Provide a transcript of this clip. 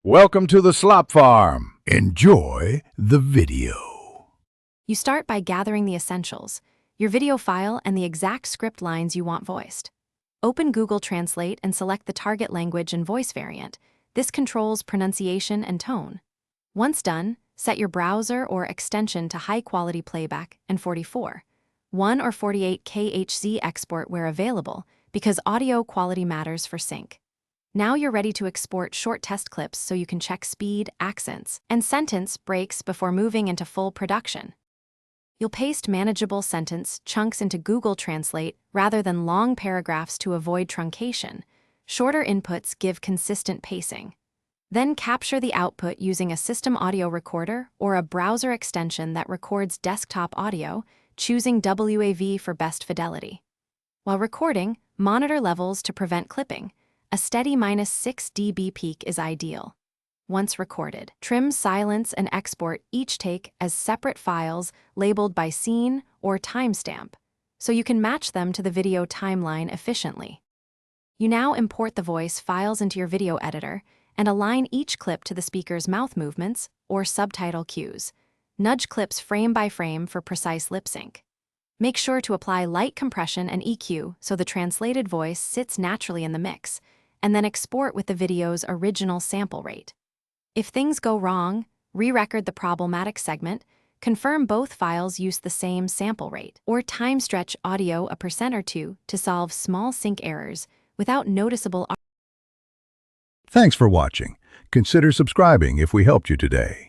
Welcome to the Slop Farm. Enjoy the video. You start by gathering the essentials, your video file and the exact script lines you want voiced. Open Google Translate and select the target language and voice variant. This controls pronunciation and tone. Once done, set your browser or extension to high-quality playback and 44, 1 or 48 kHz export where available, because audio quality matters for sync. Now you're ready to export short test clips so you can check speed, accents, and sentence breaks before moving into full production. You'll paste manageable sentence chunks into Google Translate rather than long paragraphs to avoid truncation. Shorter inputs give consistent pacing. Then capture the output using a system audio recorder or a browser extension that records desktop audio, choosing WAV for best fidelity. While recording, monitor levels to prevent clipping. A steady -6 dB peak is ideal. Once recorded, trim, silence, and export each take as separate files labeled by scene or timestamp, so you can match them to the video timeline efficiently. You now import the voice files into your video editor and align each clip to the speaker's mouth movements or subtitle cues. Nudge clips frame by frame for precise lip sync. Make sure to apply light compression and EQ so the translated voice sits naturally in the mix, and then export with the video's original sample rate. If things go wrong, re-record the problematic segment, confirm both files use the same sample rate, or time stretch audio a % or 2 to solve small sync errors without noticeable. Thanks for watching. Consider subscribing if we helped you today.